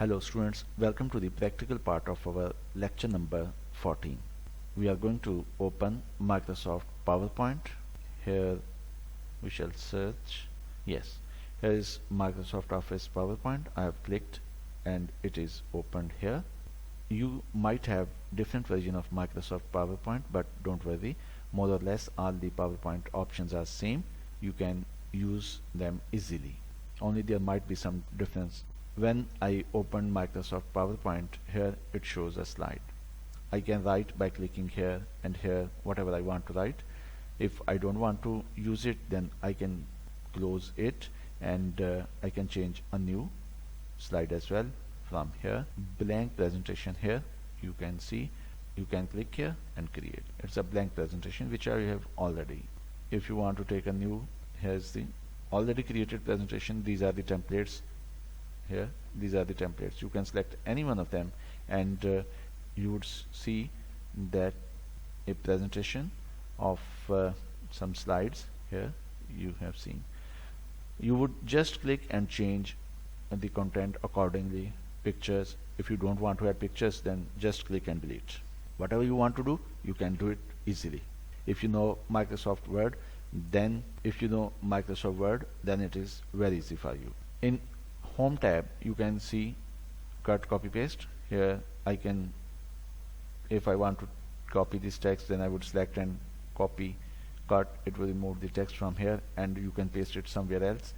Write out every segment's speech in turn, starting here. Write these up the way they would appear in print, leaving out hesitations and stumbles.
Hello students, welcome to the practical part of our lecture number 14. We are going to open Microsoft PowerPoint. Here we shall search. Yes, here is Microsoft Office PowerPoint. I have clicked and it is opened here. You might have different version of Microsoft PowerPoint, but don't worry, more or less all the PowerPoint options are same. You can use them easily. Only there might be some difference. When I open Microsoft PowerPoint, here it shows a slide. I can write by clicking here and here whatever I want to write. If I don't want to use it, then I can close it and I can change a new slide as well from here. Blank presentation here, you can see, you can click here and create. It's a blank presentation which I have already. If you want to take a new, here's the already created presentation. These are the templates. Here these are the templates. You can select any one of them and you would see that a presentation of some slides here you have seen. You would just click and change the content accordingly. Pictures, if you don't want to add pictures, then just click and delete. Whatever you want to do, you can do it easily. If you know Microsoft Word, then it is very easy for you. In Home tab, you can see cut, copy, paste. Here I can, if I want to copy this text, then I would select and copy, cut. It will remove the text from here and you can paste it somewhere else.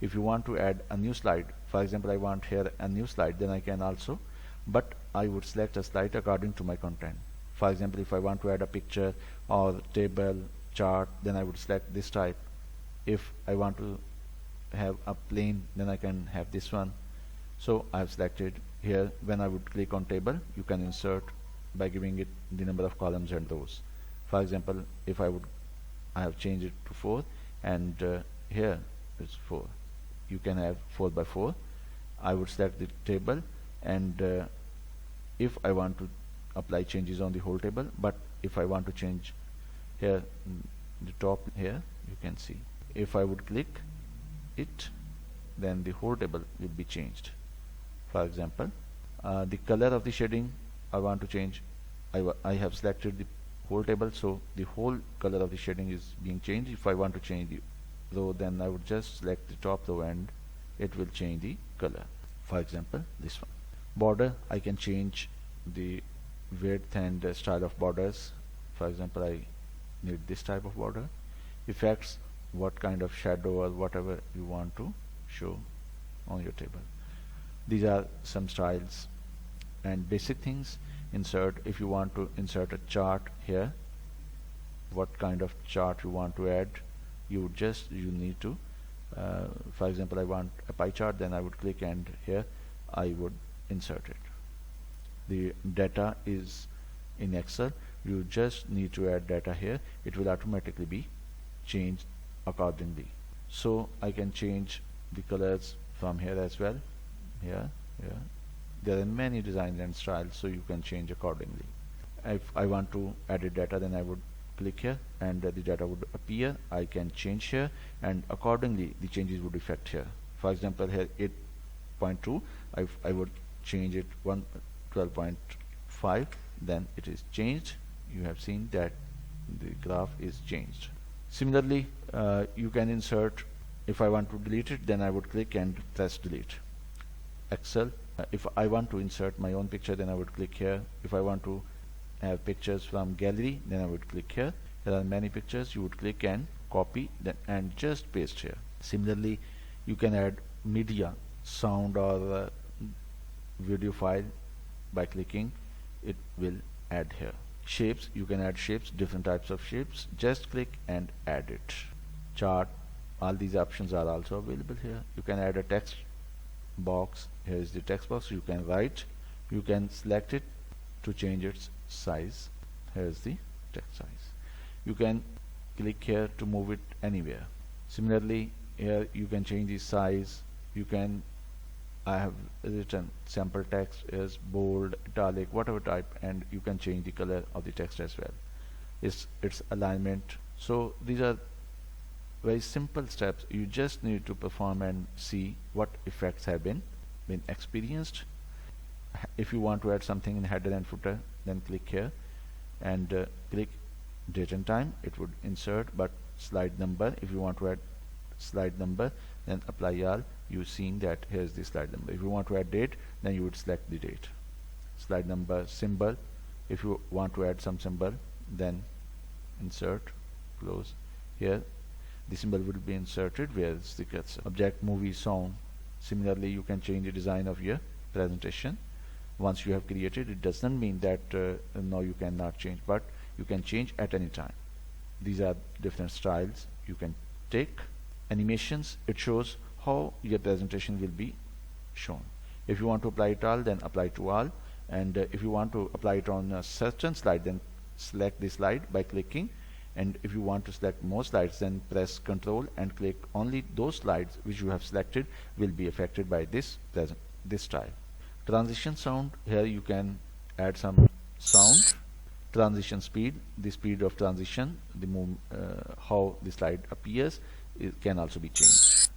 If you want to add a new slide, for example, I want here a new slide, then I can also, but I would select a slide according to my content. For example, if I want to add a picture or table, chart, then I would select this type. If I want to have a plain, then I can have this one. So I have selected here. When I would click on table, you can insert by giving it the number of columns and rows. For example, if I have changed it to 4 and here is 4. You can have 4 by 4. I would select the table and if I want to apply changes on the whole table, but if I want to change here the top here, you can see. If I would click it, then the whole table will be changed. For example, the color of the shading I want to change. I have selected the whole table, so the whole color of the shading is being changed. If I want to change the row, then I would just select the top row and it will change the color. For example, this one. Border, I can change the width and style of borders. For example, I need this type of border. Effects, what kind of shadow or whatever you want to show on your table. These are some styles and basic things. Insert, if you want to insert a chart here, what kind of chart you want to add, you need to for example, I want a pie chart, then I would click and here I would insert it. The data is in Excel. You just need to add data here. It will automatically be changed accordingly. So I can change the colors from here as well. Here. There are many designs and styles, so you can change accordingly. If I want to edit data, then I would click here and the data would appear. I can change here and accordingly the changes would affect here. For example, here 8.2, I would change it 12.5, then it is changed. You have seen that the graph is changed. Similarly, you can insert. If I want to delete it, then I would click and press delete. Excel, if I want to insert my own picture, then I would click here. If I want to have pictures from gallery, then I would click here. There are many pictures. You would click and copy and just paste here. Similarly, you can add media, sound or video file by clicking. It will add here. Shapes, you can add shapes, different types of shapes. Just click and add it. Chart, all these options are also available here. You can add a text box. Here is the text box. You can write. You can select it to change its size. Here is the text size. You can click here to move it anywhere. Similarly, here you can change the size. I have written sample text as bold, italic, whatever type, and you can change the color of the text as well. Its alignment. So these are very simple steps. You just need to perform and see what effects have been experienced. if you want to add something in header and footer, then click here and click date and time. It would insert, but slide number, if you want to add slide number, then apply all. You've seen that here's the slide number. If you want to add date, then you would select the date. Slide number, symbol, if you want to add some symbol, then insert, close. Here the symbol will be inserted where it's the cursor. Object, movie, song. Similarly, you can change the design of your presentation. Once you have created, it doesn't mean that now you cannot change, but you can change at any time. These are different styles you can take. Animations, it shows how your presentation will be shown. If you want to apply it all, then apply to all, and if you want to apply it on a certain slide, then select the slide by clicking, and if you want to select more slides, then press Ctrl and click. Only those slides which you have selected will be affected by this style. Transition sound, here you can add some sound. Transition speed, the speed of transition, how the slide appears, it can also be changed.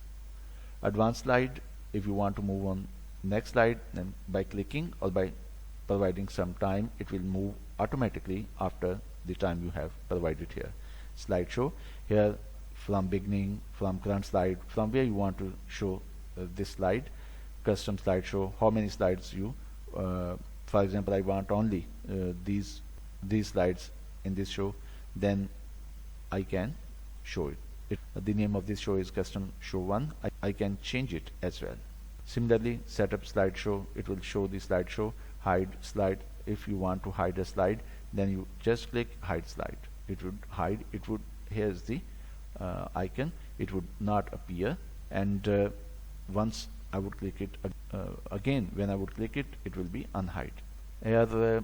Advanced slide, if you want to move on next slide, then by clicking or by providing some time, it will move automatically after the time you have provided here. Slideshow, here from beginning, from current slide, from where you want to show this slide. Custom slideshow, how many slides you, for example, I want only these slides in this show, then I can show it. The name of this show is custom show 1. I can change it as well. Similarly, setup slideshow, it will show the slideshow. Hide slide, if you want to hide a slide, then you just click hide slide. It would hide, it would, here's the icon, it would not appear, and once I would click it again, when I would click it, it will be unhide. Here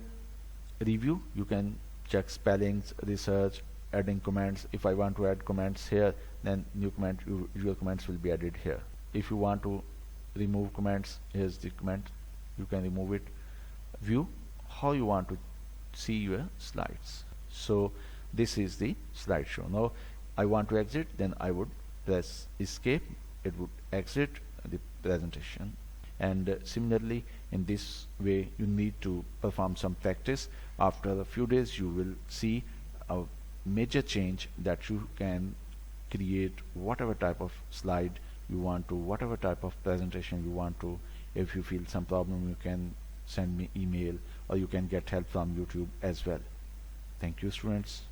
review, you can check spellings, research, adding comments. If I want to add comments here, then new comment, usual comments will be added here. If you want to remove comments, here's the comment, you can remove it. View, how you want to see your slides. So this is the slideshow. Now I want to exit, then I would press escape, it would exit the presentation. And similarly, in this way you need to perform some practice. After a few days you will see a major change, that you can create whatever type of slide you want to, whatever type of presentation you want to. If you feel some problem, you can send me email, or you can get help from YouTube as well. Thank you, students.